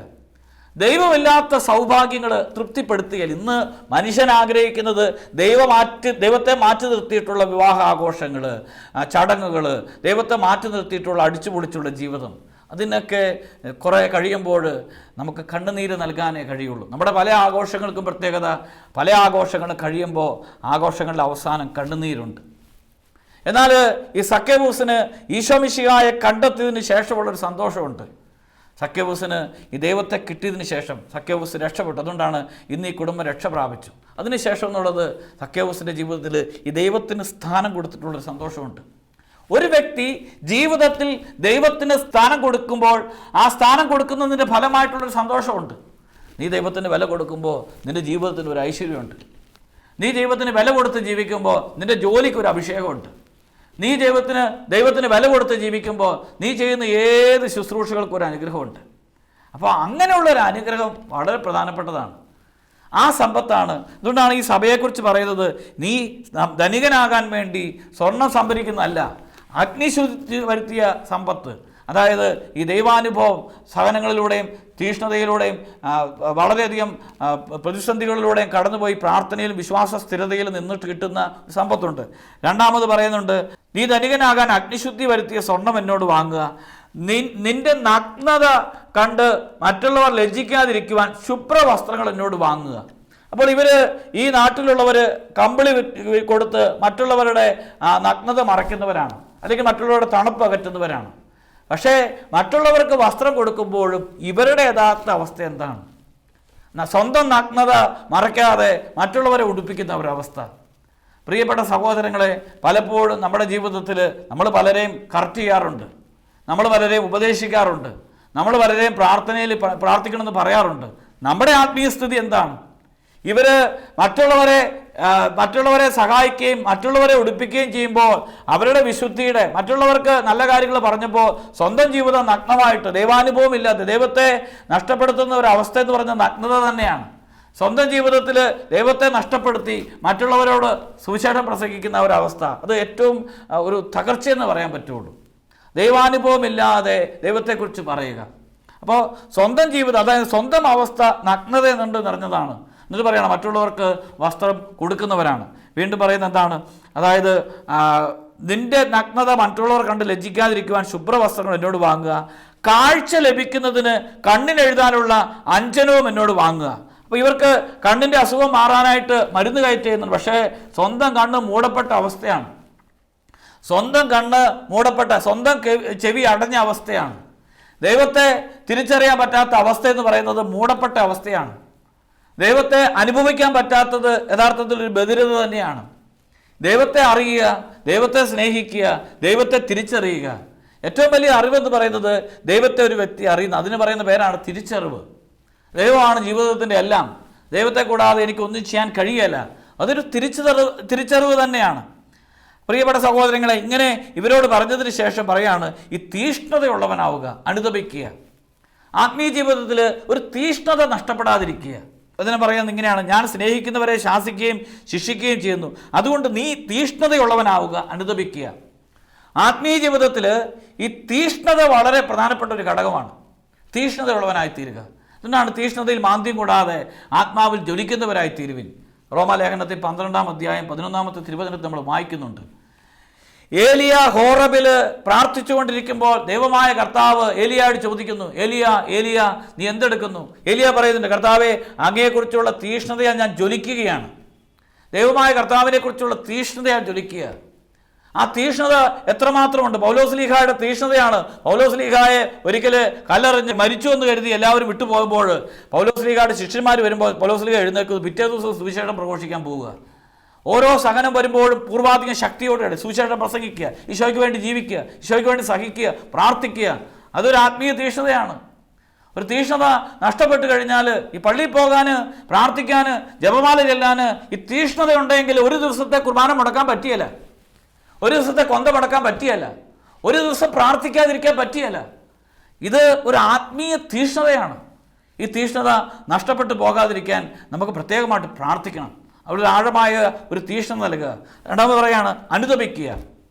ദൈവമില്ലാത്ത സൗഭാഗ്യങ്ങൾ തൃപ്തിപ്പെടുത്തിയാൽ, ഇന്ന് മനുഷ്യൻ ആഗ്രഹിക്കുന്നത് ദൈവത്തെ മാറ്റി നിർത്തിയിട്ടുള്ള വിവാഹ ആഘോഷങ്ങൾ, ചടങ്ങുകൾ, ദൈവത്തെ മാറ്റി നിർത്തിയിട്ടുള്ള അടിച്ചുപൊളിച്ചുള്ള ജീവിതം, അതിനൊക്കെ കുറേ കഴിയുമ്പോൾ നമുക്ക് കണ്ണുനീര് നൽകാനേ കഴിയുള്ളൂ. നമ്മുടെ പല ആഘോഷങ്ങൾക്കും പ്രത്യേകത, പല ആഘോഷങ്ങളും കഴിയുമ്പോൾ ആഘോഷങ്ങളുടെ അവസാനം കണ്ണുനീരുണ്ട്. എന്നാൽ ഈ സക്കേവൂസിന് ഈശോ മിശിഹായെ കണ്ടെത്തിയതിന് ശേഷമുള്ളൊരു സന്തോഷമുണ്ട്. സക്കേവൂസിന് ഈ ദൈവത്തെ കിട്ടിയതിന് ശേഷം സക്കേവൂസ് രക്ഷപ്പെട്ടു. അതുകൊണ്ടാണ് ഇന്ന് ഈ കുടുംബം രക്ഷ പ്രാപിച്ചു. അതിനുശേഷം എന്നുള്ളത് സക്കേവൂസിൻ്റെ ജീവിതത്തിൽ ഈ ദൈവത്തിന് സ്ഥാനം കൊടുത്തിട്ടുള്ളൊരു സന്തോഷമുണ്ട്. ഒരു വ്യക്തി ജീവിതത്തിൽ ദൈവത്തിന് സ്ഥാനം കൊടുക്കുമ്പോൾ ആ സ്ഥാനം കൊടുക്കുന്നതിൻ്റെ ഫലമായിട്ടുള്ളൊരു സന്തോഷമുണ്ട്. നീ ദൈവത്തിന് വില കൊടുക്കുമ്പോൾ നിൻ്റെ ജീവിതത്തിന് ഒരു ഐശ്വര്യമുണ്ട്. നീ ദൈവത്തിന് വില കൊടുത്ത് ജീവിക്കുമ്പോൾ നിൻ്റെ ജോലിക്ക് ഒരു അഭിഷേകമുണ്ട്. നീ ദൈവത്തിന് വില കൊടുത്ത് ജീവിക്കുമ്പോൾ നീ ചെയ്യുന്ന ഏത് ശുശ്രൂഷകൾക്കും ഒരു അനുഗ്രഹമുണ്ട്. അപ്പോൾ അങ്ങനെയുള്ളൊരു അനുഗ്രഹം വളരെ പ്രധാനപ്പെട്ടതാണ്. ആ സമ്പത്താണ്. അതുകൊണ്ടാണ് ഈ സഭയെക്കുറിച്ച് പറയുന്നത്, നീ ധനികനാകാൻ വേണ്ടി സ്വർണം സംഭരിക്കുന്നതല്ല, അഗ്നിശുദ്ധി വരുത്തിയ സമ്പത്ത്. അതായത് ഈ ദൈവാനുഭവം സഹനങ്ങളിലൂടെയും തീഷ്ണതയിലൂടെയും വളരെയധികം പ്രതിസന്ധികളിലൂടെയും കടന്നുപോയി പ്രാർത്ഥനയിലും വിശ്വാസ സ്ഥിരതയിലും നിന്നിട്ട് കിട്ടുന്ന സമ്പത്തുണ്ട്. രണ്ടാമത് പറയുന്നുണ്ട്, നീ ധനികനാകാൻ അഗ്നിശുദ്ധി വരുത്തിയ സ്വർണം എന്നോട് വാങ്ങുക, നിന്റെ നഗ്നത കണ്ട് മറ്റുള്ളവർ ലജ്ജിക്കാതിരിക്കുവാൻ ശുഭ്രവസ്ത്രങ്ങൾ എന്നോട് വാങ്ങുക. അപ്പോൾ ഈ നാട്ടിലുള്ളവർ കമ്പിളി കൊടുത്ത് മറ്റുള്ളവരുടെ നഗ്നത മറയ്ക്കുന്നവരാണ്, അല്ലെങ്കിൽ മറ്റുള്ളവരുടെ തണുപ്പ് അകറ്റുന്നവരാണ്. പക്ഷേ മറ്റുള്ളവർക്ക് വസ്ത്രം കൊടുക്കുമ്പോഴും ഇവരുടെ യഥാർത്ഥ അവസ്ഥ എന്താണ്? സ്വന്തം നഗ്നത മറയ്ക്കാതെ മറ്റുള്ളവരെ ഉടുപ്പിക്കുന്ന ഒരവസ്ഥ. പ്രിയപ്പെട്ട സഹോദരങ്ങളെ, പലപ്പോഴും നമ്മുടെ ജീവിതത്തിൽ നമ്മൾ പലരെയും കറക്റ്റ് ചെയ്യാറുണ്ട്, നമ്മൾ പലരെയും ഉപദേശിക്കാറുണ്ട്, നമ്മൾ പലരെയും പ്രാർത്ഥിക്കണമെന്ന് പറയാറുണ്ട്. നമ്മുടെ ആത്മീയ സ്ഥിതി എന്താണ്? ഇവർ മറ്റുള്ളവരെ സഹായിക്കുകയും മറ്റുള്ളവരെ ഉടുപ്പിക്കുകയും ചെയ്യുമ്പോൾ അവരുടെ വിശുദ്ധിയുടെ, മറ്റുള്ളവർക്ക് നല്ല കാര്യങ്ങൾ പറഞ്ഞപ്പോൾ സ്വന്തം ജീവിതം നഗ്നമായിട്ട്, ദൈവാനുഭവം ഇല്ലാത്ത, ദൈവത്തെ നഷ്ടപ്പെടുത്തുന്ന ഒരു അവസ്ഥ എന്ന് പറഞ്ഞ നഗ്നത തന്നെയാണ്. സ്വന്തം ജീവിതത്തിൽ ദൈവത്തെ നഷ്ടപ്പെടുത്തി മറ്റുള്ളവരോട് സുവിശേഷം പ്രസംഗിക്കുന്ന ഒരവസ്ഥ, അത് ഏറ്റവും ഒരു തകർച്ചയെന്ന് പറയാൻ പറ്റുള്ളൂ. ദൈവാനുഭവമില്ലാതെ ദൈവത്തെക്കുറിച്ച് പറയുക. അപ്പോൾ സ്വന്തം ജീവിതം, അതായത് സ്വന്തം അവസ്ഥ നഗ്നത എന്നുണ്ട് നിറഞ്ഞതാണ്. എന്നിട്ട് പറയണം മറ്റുള്ളവർക്ക് വസ്ത്രം കൊടുക്കുന്നവരാണ്. വീണ്ടും പറയുന്നത് എന്താണ്? അതായത് നിന്റെ നഗ്നത മറ്റുള്ളവർ കണ്ട് ലജ്ജിക്കാതിരിക്കുവാൻ ശുഭ്രവസ്ത്രങ്ങൾ എന്നോട് വാങ്ങുക, കാഴ്ച ലഭിക്കുന്നതിന് കണ്ണിനെഴുതാനുള്ള അഞ്ജനവും എന്നോട് വാങ്ങുക. അപ്പോൾ ഇവർക്ക് കണ്ണിൻ്റെ അസുഖം മാറാനായിട്ട് മരുന്ന് കയറ്റി ചെയ്യുന്നുണ്ട്. പക്ഷേ സ്വന്തം കണ്ണ് മൂടപ്പെട്ട അവസ്ഥയാണ്, സ്വന്തം കണ്ണ് മൂടപ്പെട്ട, സ്വന്തം ചെവി അടഞ്ഞ അവസ്ഥയാണ്. ദൈവത്തെ തിരിച്ചറിയാൻ പറ്റാത്ത അവസ്ഥ എന്ന് പറയുന്നത് മൂടപ്പെട്ട അവസ്ഥയാണ്. ദൈവത്തെ അനുഭവിക്കാൻ പറ്റാത്തത് യഥാർത്ഥത്തിൽ ഒരു ബധിരത തന്നെയാണ്. ദൈവത്തെ അറിയുക, ദൈവത്തെ സ്നേഹിക്കുക, ദൈവത്തെ തിരിച്ചറിയുക. ഏറ്റവും വലിയ അറിവെന്ന് പറയുന്നത് ദൈവത്തെ ഒരു വ്യക്തി അറിയുന്ന, അതിന് പറയുന്ന പേരാണ് തിരിച്ചറിവ്. ദൈവമാണ് ജീവിതത്തിൻ്റെ എല്ലാം. ദൈവത്തെ കൂടാതെ എനിക്കൊന്നും ചെയ്യാൻ കഴിയല്ല. അതൊരു തിരിച്ചറിവ് തന്നെയാണ്. പ്രിയപ്പെട്ട സഹോദരങ്ങളെ, ഇങ്ങനെ ഇവരോട് പറഞ്ഞതിന് ശേഷം പറയാണ്, ഈ തീഷ്ണതയുള്ളവനാവുക, അനുതപിക്കുക. ആത്മീയ ജീവിതത്തിൽ ഒരു തീഷ്ണത നഷ്ടപ്പെടാതിരിക്കുക. അതിനെ പറയുന്നത് ഇങ്ങനെയാണ്: ഞാൻ സ്നേഹിക്കുന്നവരെ ശാസിക്കുകയും ശിക്ഷിക്കുകയും ചെയ്യുന്നു, അതുകൊണ്ട് നീ തീഷ്ണതയുള്ളവനാവുക, അനുതപിക്കുക. ആത്മീയ ജീവിതത്തിൽ ഈ തീഷ്ണത വളരെ പ്രധാനപ്പെട്ട ഒരു ഘടകമാണ്. തീഷ്ണതയുള്ളവനായിത്തീരുക. അതുകൊണ്ടാണ് തീഷ്ണതയിൽ മാന്ദ്യം കൂടാതെ ആത്മാവിൽ ജ്വലിക്കുന്നവരായിത്തീരുവിൻ. റോമാലേഖനത്തിൽ 12-ാം അധ്യായം 11-ാമത്തെ തിരുവചനത്തിൽ നമ്മൾ വായിക്കുന്നുണ്ട്. ഏലിയ ഹോറബിൽ പ്രാർത്ഥിച്ചുകൊണ്ടിരിക്കുമ്പോൾ ദൈവമായ കർത്താവ് ഏലിയായോട് ചോദിക്കുന്നു, ഏലിയ ഏലിയ നീ എന്തെടുക്കുന്നു? ഏലിയ പറയുന്നുണ്ട്, കർത്താവെ, അങ്ങയെക്കുറിച്ചുള്ള തീഷ്ണതയാൽ ഞാൻ ജ്വലിക്കുകയാണ്. ദൈവമായ കർത്താവിനെക്കുറിച്ചുള്ള തീഷ്ണതയാൽ ജ്വലിക്കുക. ആ തീഷ്ണത എത്രമാത്രമുണ്ട്! പൗലോസ്ലീഹായുടെ തീഷ്ണതയാണ്. പൗലോസ്ലീഹായെ ഒരിക്കൽ കല്ലെറിഞ്ഞ് മരിച്ചു എന്ന് കരുതി എല്ലാവരും വിട്ടുപോകുമ്പോൾ പൗലോസ്ലീഹായുടെ ശിഷ്യന്മാർ വരുമ്പോൾ പൗലോസ്ലീഹ എഴുന്നേൽക്കുന്നു, പിറ്റേ ദിവസം സുവിശേഷം പ്രഘോഷിക്കാൻ പോവുക. ഓരോ സഹനം വരുമ്പോഴും പൂർവാധികം ശക്തിയോടെ സുവിശേഷം പ്രസംഗിക്കുക, ഈശോയ്ക്ക് വേണ്ടി ജീവിക്കുക, ഈശോയ്ക്ക് വേണ്ടി സഹിക്കുക, പ്രാർത്ഥിക്കുക. അതൊരു ആത്മീയ തീഷ്ണതയാണ്. ഒരു തീഷ്ണത നഷ്ടപ്പെട്ട് കഴിഞ്ഞാൽ ഈ പള്ളിയിൽ പോകാൻ, പ്രാർത്ഥിക്കാൻ, ജപമാല ചെല്ലാൻ ഈ തീഷ്ണത ഉണ്ടെങ്കിൽ ഒരു ദിവസത്തെ കുർബാന മുടക്കാൻ പറ്റിയല്ല, ഒരു ദിവസത്തെ കൊന്ത മുടക്കാൻ പറ്റിയല്ല, ഒരു ദിവസം പ്രാർത്ഥിക്കാതിരിക്കാൻ പറ്റിയല്ല. ഇത് ഒരു ആത്മീയ തീഷ്ണതയാണ്. ഈ തീഷ്ണത നഷ്ടപ്പെട്ടു പോകാതിരിക്കാൻ നമുക്ക് പ്രത്യേകമായിട്ട് പ്രാർത്ഥിക്കണം. അവിടെ ആഴമായ ഒരു തീഷ്ണത നൽകുക. രണ്ടാമത് പറയാണ് അനുതപിക്കുക.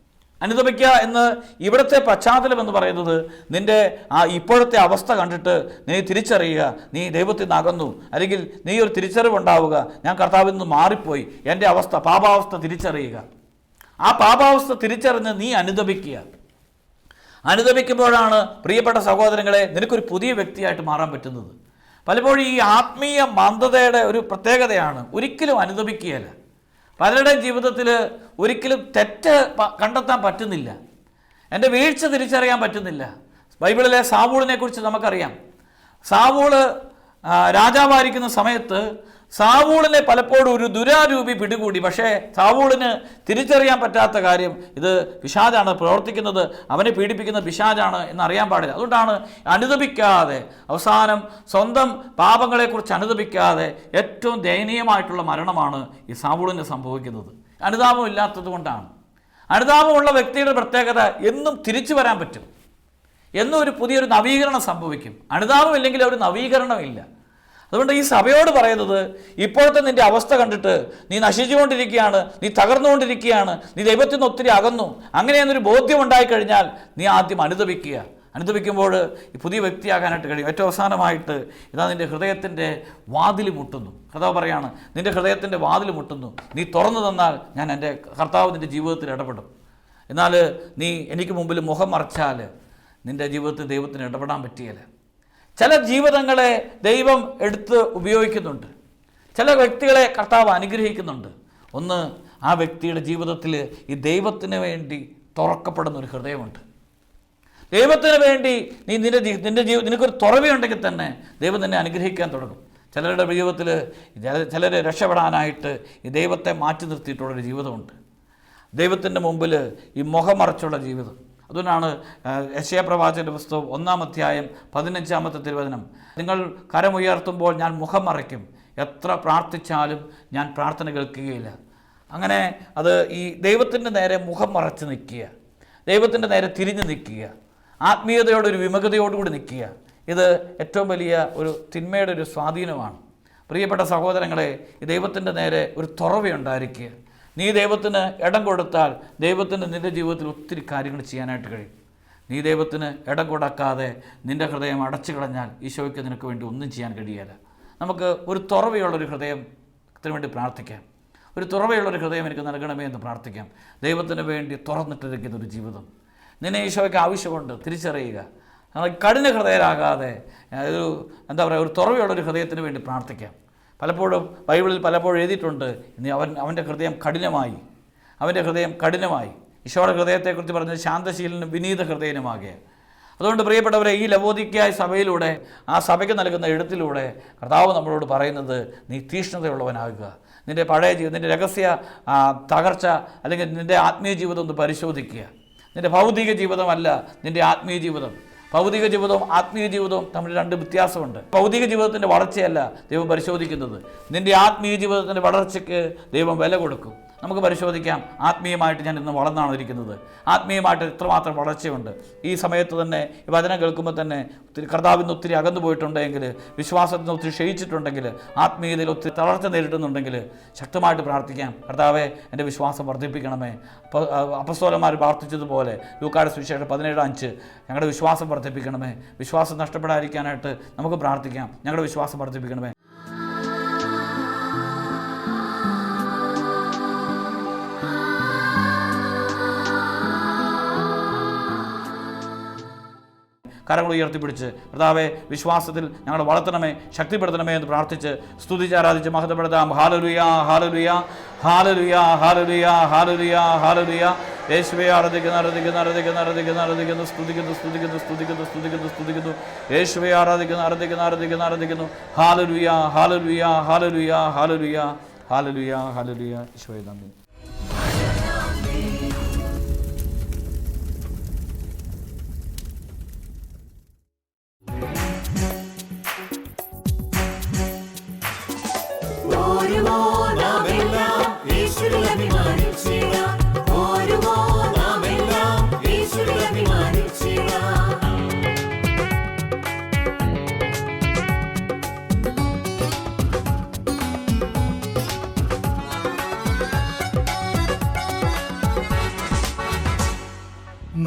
അനുതപിക്കുക എന്ന് ഇവിടുത്തെ പശ്ചാത്തലം എന്ന് പറയുന്നത് നിൻ്റെ ആ ഇപ്പോഴത്തെ അവസ്ഥ കണ്ടിട്ട് നീ തിരിച്ചറിയുക, നീ ദൈവത്തിൽ നിന്ന് അകന്നു, അല്ലെങ്കിൽ നീ ഒരു തിരിച്ചറിവുണ്ടാവുക, ഞാൻ കർത്താവിൽ നിന്ന് മാറിപ്പോയി, എൻ്റെ അവസ്ഥ പാപാവസ്ഥ തിരിച്ചറിയുക. ആ പാപാവസ്ഥ തിരിച്ചറിഞ്ഞ് നീ അനുതപിക്കുക. അനുതപിക്കുമ്പോഴാണ് പ്രിയപ്പെട്ട സഹോദരങ്ങളെ നിനക്കൊരു പുതിയ വ്യക്തിയായിട്ട് മാറാൻ പറ്റുന്നത്. പലപ്പോഴും ഈ ആത്മീയ മന്ദതയുടെ ഒരു പ്രത്യേകതയാണ് ഒരിക്കലും അനുതപിക്കുകയല്ല. പലരുടെയും ജീവിതത്തിൽ ഒരിക്കലും തെറ്റ് കണ്ടെത്താൻ പറ്റുന്നില്ല, എൻ്റെ വീഴ്ച തിരിച്ചറിയാൻ പറ്റുന്നില്ല. ബൈബിളിലെ സാവൂളിനെ കുറിച്ച് നമുക്കറിയാം. സാവൂള് രാജാവായിരിക്കുന്ന സമയത്ത് സാവൂളിനെ പലപ്പോഴും ഒരു ദുരാരൂപി പിടികൂടി. പക്ഷേ സാവൂളിന് തിരിച്ചറിയാൻ പറ്റാത്ത കാര്യം ഇത് പിശാചാണ് പ്രവർത്തിക്കുന്നത്, അവനെ പീഡിപ്പിക്കുന്ന പിശാചാണ് എന്നറിയാൻ പാടില്ല. അതുകൊണ്ടാണ് അനുതപിക്കാതെ, അവസാനം സ്വന്തം പാപങ്ങളെക്കുറിച്ച് അനുതപിക്കാതെ ഏറ്റവും ദയനീയമായിട്ടുള്ള മരണമാണ് ഈ സാവൂളിന് സംഭവിക്കുന്നത്. അനുതാപം ഇല്ലാത്തത് കൊണ്ടാണ്. അനുതാപമുള്ള വ്യക്തിയുടെ പ്രത്യേകത എന്നും തിരിച്ചു വരാൻ പറ്റും, എന്നും ഒരു പുതിയൊരു നവീകരണം സംഭവിക്കും. അനുതാപം ഇല്ലെങ്കിൽ ഒരു നവീകരണമില്ല. അതുകൊണ്ട് ഈ സഭയോട് പറയുന്നത്, ഇപ്പോഴത്തെ നിൻ്റെ അവസ്ഥ കണ്ടിട്ട് നീ നശിച്ചുകൊണ്ടിരിക്കുകയാണ്, നീ തകർന്നുകൊണ്ടിരിക്കുകയാണ്, നീ ദൈവത്തിൽ നിന്ന് ഒത്തിരി അകന്നു, അങ്ങനെയെന്നൊരു ബോധ്യം ഉണ്ടായിക്കഴിഞ്ഞാൽ നീ ആദ്യം അനുതപിക്കുക. അനുതപിക്കുമ്പോൾ ഈ പുതിയ വ്യക്തിയാകാനായിട്ട് കഴിയും. ഏറ്റവും അവസാനമായിട്ട് ഇതാ നിൻ്റെ ഹൃദയത്തിൻ്റെ വാതിൽ മുട്ടുന്നു. കർത്താവ് പറയാണ്, നിൻ്റെ ഹൃദയത്തിൻ്റെ വാതിൽ മുട്ടുന്നു, നീ തുറന്നു തന്നാൽ ഞാൻ എൻ്റെ കർത്താവ് നിൻ്റെ ജീവിതത്തിൽ ഇടപെടും. എന്നാൽ നീ എനിക്ക് മുമ്പിൽ മുഖം മറച്ചാൽ നിൻ്റെ ജീവിതത്തിൽ ദൈവത്തിന് ഇടപെടാൻ പറ്റിയല്ല. ചില ജീവിതങ്ങളെ ദൈവം എടുത്ത് ഉപയോഗിക്കുന്നുണ്ട്, ചില വ്യക്തികളെ കർത്താവ് അനുഗ്രഹിക്കുന്നുണ്ട്. ഒന്ന്, ആ വ്യക്തിയുടെ ജീവിതത്തിൽ ഈ ദൈവത്തിന് വേണ്ടി തുറക്കപ്പെടുന്ന ഒരു ഹൃദയമുണ്ട്. ദൈവത്തിന് വേണ്ടി നിനക്കൊരു തുറവിയുണ്ടെങ്കിൽ തന്നെ ദൈവം നിന്നെ അനുഗ്രഹിക്കാൻ തുടങ്ങും. ചിലരുടെ ജീവിതത്തിൽ ചിലരെ രക്ഷപ്പെടാനായിട്ട് ഈ ദൈവത്തെ മാറ്റി നിർത്തിയിട്ടുള്ളൊരു ജീവിതമുണ്ട്. ദൈവത്തിൻ്റെ മുമ്പിൽ ഈ മുഖം മറച്ചുള്ള ജീവിതം. അതുകൊണ്ടാണ് യെശയ്യാ പ്രവാചകന്റെ പുസ്തകം 1-ാം അധ്യായം 15-ാമത്തെ തിരുവചനം, നിങ്ങൾ കരമുയർത്തുമ്പോൾ ഞാൻ മുഖം മറയ്ക്കും, എത്ര പ്രാർത്ഥിച്ചാലും ഞാൻ പ്രാർത്ഥന കേൾക്കുകയില്ല. അങ്ങനെ അത് ഈ ദൈവത്തിൻ്റെ നേരെ മുഖം മറച്ച് നിൽക്കുക, ദൈവത്തിൻ്റെ നേരെ തിരിഞ്ഞ് നിൽക്കുക, ആത്മീയതയോടൊരു വിമുഖതയോടുകൂടി നിൽക്കുക. ഇത് ഏറ്റവും വലിയ ഒരു തിന്മയുടെ ഒരു സ്വാധീനമാണ്. പ്രിയപ്പെട്ട സഹോദരങ്ങളെ, ഈ ദൈവത്തിൻ്റെ നേരെ ഒരു തുറവയുണ്ടായിരിക്കുക. നീ ദൈവത്തിന് ഇടം കൊടുത്താൽ ദൈവത്തിന് നിൻ്റെ ജീവിതത്തിൽ ഒത്തിരി കാര്യങ്ങൾ ചെയ്യാനായിട്ട് കഴിയും. നീ ദൈവത്തിന് ഇടം കൊടുക്കാതെ നിൻ്റെ ഹൃദയം അടച്ചു കളഞ്ഞാൽ ഈശോയ്ക്ക് നിനക്ക് വേണ്ടി ഒന്നും ചെയ്യാൻ കഴിയില്ല. നമുക്ക് ഒരു തുറവയുള്ളൊരു ഹൃദയത്തിന് വേണ്ടി പ്രാർത്ഥിക്കാം. ഒരു തുറവയുള്ളൊരു ഹൃദയം എനിക്ക് നൽകണമേ എന്ന് പ്രാർത്ഥിക്കാം. ദൈവത്തിന് വേണ്ടി തുറന്നിട്ടിരിക്കുന്ന ഒരു ജീവിതം നിന്നെ ഈശോയ്ക്ക് ആവശ്യമുണ്ട്, തിരിച്ചറിയുക. കഠിന ഹൃദയരാകാതെ ഒരു തുറവയുള്ളൊരു ഹൃദയത്തിന് വേണ്ടി പ്രാർത്ഥിക്കാം. പലപ്പോഴും ബൈബിളിൽ പലപ്പോഴും എഴുതിയിട്ടുണ്ട്, അവൻ്റെ ഹൃദയം കഠിനമായി, അവൻ്റെ ഹൃദയം കഠിനമായി. ഈശോയുടെ ഹൃദയത്തെക്കുറിച്ച് പറഞ്ഞത് ശാന്തശീലനും വിനീത ഹൃദയനുമാകിയ. അതുകൊണ്ട് പ്രിയപ്പെട്ടവരെ, ഈ ലവോദിക്യായ സഭയിലൂടെ, ആ സഭയ്ക്ക് നൽകുന്ന എഴുത്തിലൂടെ കർത്താവ് നമ്മളോട് പറയുന്നത്, നീ തീഷ്ണതയുള്ളവനാകുക. നിൻ്റെ പഴയ ജീവിതം, നിൻ്റെ രഹസ്യ തകർച്ച അല്ലെങ്കിൽ നിൻ്റെ ആത്മീയ ജീവിതം ഒന്ന് പരിശോധിക്കുക. നിൻ്റെ ഭൗതിക ജീവിതമല്ല നിൻ്റെ ആത്മീയ ജീവിതം. ഭൗതിക ജീവിതവും ആത്മീയ ജീവിതവും തമ്മിൽ രണ്ട് വ്യത്യാസമുണ്ട്. ഭൗതിക ജീവിതത്തിൻ്റെ വളർച്ചയല്ല ദൈവം പരിശോധിക്കുന്നത്, നിൻ്റെ ആത്മീയ ജീവിതത്തിൻ്റെ വളർച്ചയ്ക്ക് ദൈവം വില കൊടുക്കും. നമുക്ക് പരിശോധിക്കാം, ആത്മീയമായിട്ട് ഞാൻ ഇന്ന് വളർന്നാണ് ഇരിക്കുന്നത്, ആത്മീയമായിട്ട് എത്രമാത്രം വളർച്ചയുണ്ട്. ഈ സമയത്ത് തന്നെ ഈ വചനം കേൾക്കുമ്പോൾ തന്നെ കർത്താവിൽ നിന്ന് ഒത്തിരി അകന്നു പോയിട്ടുണ്ടെങ്കിൽ, വിശ്വാസത്തിൽ നിന്ന് ഒത്തിരി ക്ഷയിച്ചിട്ടുണ്ടെങ്കിൽ, ആത്മീയതയിൽ ഒത്തിരി തളർച്ച നേരിടുന്നുണ്ടെങ്കിൽ ശക്തമായിട്ട് പ്രാർത്ഥിക്കാം, കർത്താവെ എൻ്റെ വിശ്വാസം വർദ്ധിപ്പിക്കണമേ. അപ്പസ്തോലന്മാർ പ്രാർത്ഥിച്ചതുപോലെ ലൂക്കായുടെ സുവിശേഷം 17:5 ഞങ്ങളുടെ വിശ്വാസം വർദ്ധിപ്പിക്കണമേ. വിശ്വാസം നഷ്ടപ്പെടാതിരിക്കാനായിട്ട് നമുക്ക് പ്രാർത്ഥിക്കാം, ഞങ്ങളുടെ വിശ്വാസം വർദ്ധിപ്പിക്കണമേ. കരങ്ങൾ ഉയർത്തിപ്പിടിച്ച് കർത്താവെ വിശ്വാസത്തിൽ ഞങ്ങളെ വളർത്തണമേ, ശക്തിപ്പെടുത്തണമേ എന്ന് പ്രാർത്ഥിച്ച് സ്തുതിച്ച് ആരാധിച്ച് മഹത്വപ്പെടുത്താം. ഹാലലുയാ ഹാലലുയാ ഹാലലുയാ ഹാലലുയാ ഹാലലുയാ ഹാലലുയാ. യേശുവേ ആരാധിക്കുന്നു ആരാധിക്കുന്നു ആരാധിക്കുന്നു ആരാധിക്കുന്നു ആരാധിക്കുന്നു സ്തുതിക്കുന്നു സ്തുതിക്കുന്നു സ്തുതിക്കുന്നു സ്തുതിക്കുന്നു സ്തുതിക്കുന്നു. യേശുവേ ആരാധിക്കുന്നു ആരാധിക്കുന്നു ആരാധിക്കുന്നു ആരാധിക്കുന്നു. ഹാലലുയാ ഹാലലുയാ ഹാലലുയാ ഹാലലുയാ ഹാലലുയാ ഹാലലുയാ. യേശുവേ നന്ദി.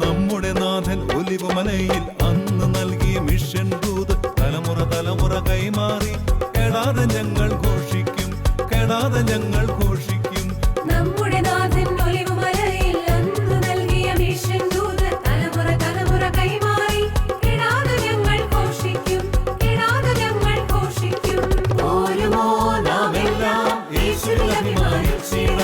നമ്മുടെ നാഥൻ ഒലിവുമലയിൽ അന്ന് നൽകിയ മിഷൻ ദൂത് തലമുറ തലമുറ കൈമാറി കെടാതെ ഞങ്ങൾ ഘോഷിക്കും, കെടാതെ ഞങ്ങൾ ഘോഷിക്കും. നമ്മുടെ നാഥൻ ഒലിവുമലയിൽ അന്ന് നൽകിയ മിഷൻ ദൂത് തലമുറ തലമുറ കൈമാറി കെടാതെ ഞങ്ങൾ ഘോഷിക്കും, കെടാതെ ഞങ്ങൾ ഘോഷിക്കും. ഓരുമോ നാമെല്ലാം യേശുവിൽ അഭിമാനിച്ചിടാം.